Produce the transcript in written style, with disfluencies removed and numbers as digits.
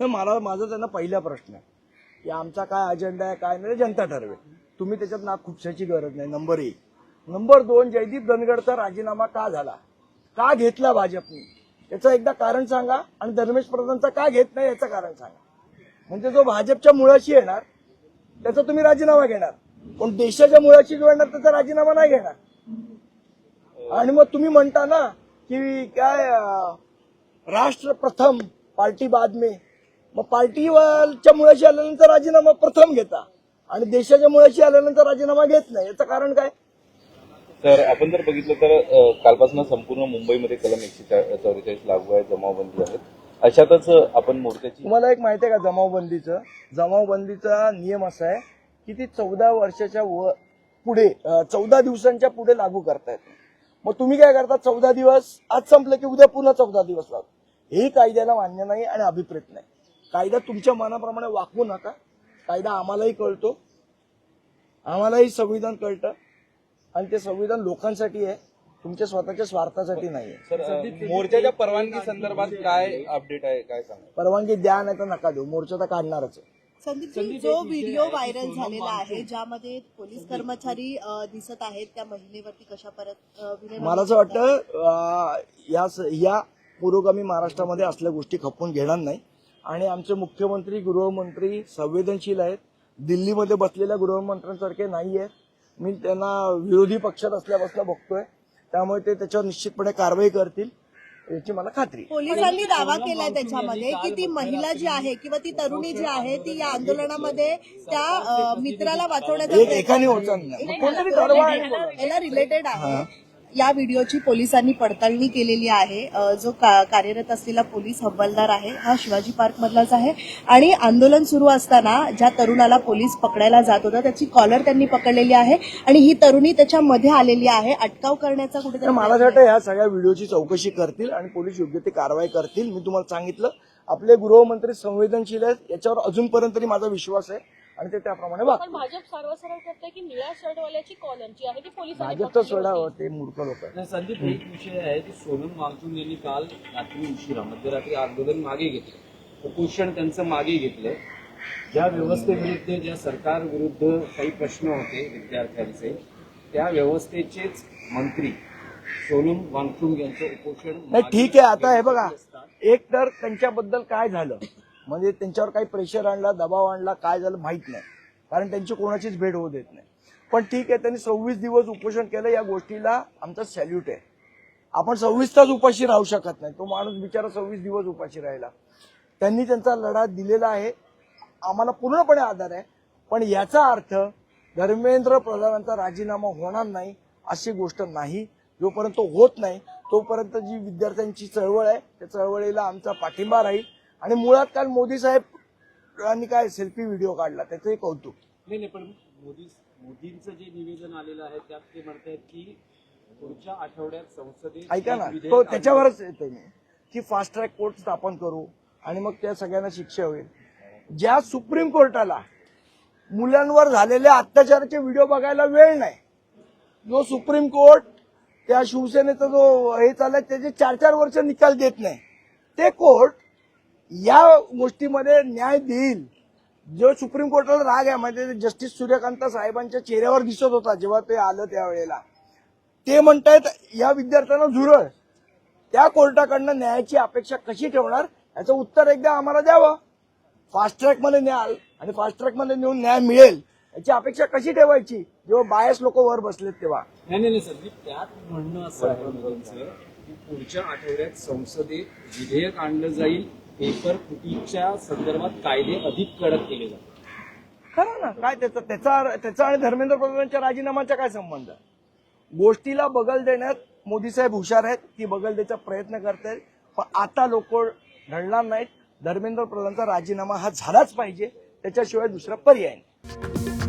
मला माझा त्यांना पहिला प्रश्न आहे की आमचा काय अजेंडा आहे काय नाही जनता ठरवेल. तुम्ही त्याच्यात नाक खुपसायची गरज नाही. नंबर 1. नंबर 2, जयदीप धनगडचा राजीनामा का झाला, का घेतला भाजपने, याचं एकदा कारण सांगा. आणि धर्मेश प्रधानचा का घेत नाही याचं कारण सांगा. म्हणजे जो भाजपच्या मुळाशी येणार त्याचा तुम्ही राजीनामा घेणार, पण देशाच्या मुळाशी जो येणार त्याचा राजीनामा नाही घेणार. आणि मग तुम्ही म्हणता ना की काय राष्ट्र प्रथम पार्टी बाद में, मग पार्टीच्या मुळाशी आल्यानंतर राजीनामा प्रथम घेता आणि देशाच्या मुळाशी आल्यानंतर राजीनामा घेत नाही. याचं कारण काय? तर आपण जर बघितलं तर कालपासून संपूर्ण मुंबईमध्ये कलम 144 लागू आहे, जमावबंदी आहे. अशातच आपण मोर्चाची, तुम्हाला एक माहिती आहे का जमावबंदीचा नियम असा आहे की ती 14 वर्षाच्या पुढे 14 दिवसांच्या पुढे लागू करता येते. मग तुम्ही काय करता, 14 दिवस आज संपलं की उद्या पुन्हा 14 दिवस लागतो. हे कायद्याला मान्य नाही आणि अभिप्रेत नाही. कायदा तुमच्या मनाप्रमाणे वाकवू नका. कायदा आम्हालाही कळतो, आम्हालाही संविधान कळतं आणि ते संविधान लोकांसाठी आहे, तुमच्या स्वतःच्या स्वार्थासाठी नाहीये. सर मोर्चाच्या परवानगी संदर्भात काय अपडेट आहे, काय सांगा? परवानगी द्या नाही तर नका देऊ, मोर्चा तर काढणारच आहे. संदीप, जो व्हिडिओ व्हायरल झालेला आहे ज्यामध्ये पोलीस कर्मचारी दिसत आहेत, त्या महिलेवरती कशा परत मला असं वाटतं या पुरोगामी महाराष्ट्रामध्ये असल्या गोष्टी खपवून घेणार नाही. आणि आमचे मुख्यमंत्री गृहमंत्री संवेदनशील आहेत, दिल्लीमध्ये बसलेल्या गृहमंत्र्यांसारखे नाही आहेत. मी त्यांना विरोधी पक्षात असल्यापासून बघतोय, त्यामुळे ते त्याच्यावर निश्चितपणे कारवाई करतील याची मला खात्री. पोलिसांनी दावा केलाय त्याच्यामध्ये की ती महिला जी आहे किंवा ती तरुणी जी आहे ती या आंदोलनामध्ये त्या मित्राला वाचवण्याचा एकाने होता नाही, कोणतरी कारवाई याला रिलेटेड आहे. या व्हिडिओची पोलिसांनी पडताळणी केलेली आहे. जो कार्यरत असलेला पोलीस हवालदार आहे हा शिवाजी पार्क मधलाच आहे आणि आंदोलन सुरू असताना ज्या तरुणाला पोलीस पकडायला जात होता त्याची कॉलर त्यांनी पकडलेली आहे आणि ही तरुणी त्याच्यामध्ये आलेली आहे. अटकाव करण्याचा कुठेतरी मला वाटतं ह्या सगळ्या व्हिडिओची चौकशी करतील आणि पोलीस योग्य ती कारवाई करतील. मी तुम्हाला सांगितलं आपले गृहमंत्री संवेदनशील आहेत, याच्यावर अजूनपर्यंत तरी माझा विश्वास आहे आणि ते त्याप्रमाणे वागतात. पण भाजप सर्वसर्व करते की निळ्या शर्टवाल्याची कॉलर जी आहे ती पोलिसांनी भाजपचा सोडावं, ते मूर्ख लोक आहेत. संदीप, एक विषय आहे की सोनम वांगचुक यांनी काल रात्री उशिरा मध्यरात्री आंदोलन मागे घेतलं, उपोषण त्यांचं मागे घेतलं. ज्या व्यवस्थेविरुद्ध, ज्या सरकार विरुद्ध काही प्रश्न होते विद्यार्थ्यांचे, त्या व्यवस्थेचेच मंत्री सोनम वांगचुक यांचं उपोषण नाही ठीक आहे. आता हे बघा, एक तर त्यांच्याबद्दल काय झालं म्हणजे त्यांच्यावर काही प्रेशर आणला, दबाव आणला, काय झालं माहित नाही, कारण त्यांची कोणाचीच भेट होऊ देत नाही. पण ठीक आहे, त्यांनी 26 दिवस उपोषण केलं, या गोष्टीला आमचा सॅल्यूट आहे. आपण 26 तास उपाशी राहू शकत नाही. तो माणूस बिचारा 26 दिवस उपाशी राहिला. त्यांनी त्यांचा लढा दिलेला आहे, आम्हाला पूर्णपणे आधार आहे. पण याचा अर्थ धर्मेंद्र प्रधानांचा राजीनामा होणार नाही अशी गोष्ट नाही. जोपर्यंत होत नाही तोपर्यंत जी विद्यार्थ्यांची चळवळ आहे त्या चळवळीला आमचा पाठिंबा राहील. आणि मुळात काल मोदी साहेबांनी काय सेल्फी व्हिडिओ काढला त्याचंही कौतुक. नाही, पण मोदींचं जे निवेदन आलेलं आहे त्यात ते म्हणतात की पुढच्या आठवड्यात संसदेत ऐका ना, तो त्याच्यावरच येतोय मी की फास्ट ट्रॅक कोर्ट स्थापन करू आणि मग त्या सगळ्यांना शिक्षा होईल. ज्या सुप्रीम कोर्टाला मुलांवर झालेल्या अत्याचाराचे व्हिडिओ बघायला वेळ नाही, जो सुप्रीम कोर्ट त्या शिवसेनेचा जो हे चाललाय त्याचे 4-4 वर्ष निकाल देत नाही, ते कोर्ट या गोष्टीमध्ये न्याय देईल. जो सुप्रीम कोर्टाला राग आहे म्हणजे जस्टिस सूर्यकांत साहेबांच्या चेहऱ्यावर दिसत होता जेव्हा ते आलं त्यावेळेला, ते म्हणतायत या विद्यार्थ्यांना झुरळ. त्या कोर्टाकडनं न्यायाची अपेक्षा कशी ठेवणार याचं उत्तर एकदा आम्हाला द्यावं. फास्ट ट्रॅक मध्ये न्याल आणि फास्ट ट्रॅक मध्ये नेऊन न्याय मिळेल याची अपेक्षा कशी ठेवायची जेव्हा बायस लोक वर बसलेत तेव्हा. नाही संदीप, त्यात म्हणणं असं आहे मोदींचं की पुढच्या आठवड्यात संसदेत विधेयक आणलं जाईल, पेपर फुटीच्या संदर्भात कायदे अधिक कडक केले जातात. खरं ना, काय त्याचा आणि धर्मेंद्र प्रधानांच्या राजीनामाचा काय संबंध? गोष्टीला बगल देण्यात मोदी साहेब हुशार आहेत, ती बगल द्यायचा प्रयत्न करतायत. पण आता लोक ढळणार नाहीत. धर्मेंद्र प्रधानांचा राजीनामा हा झालाच पाहिजे, त्याच्याशिवाय दुसरा पर्याय नाही.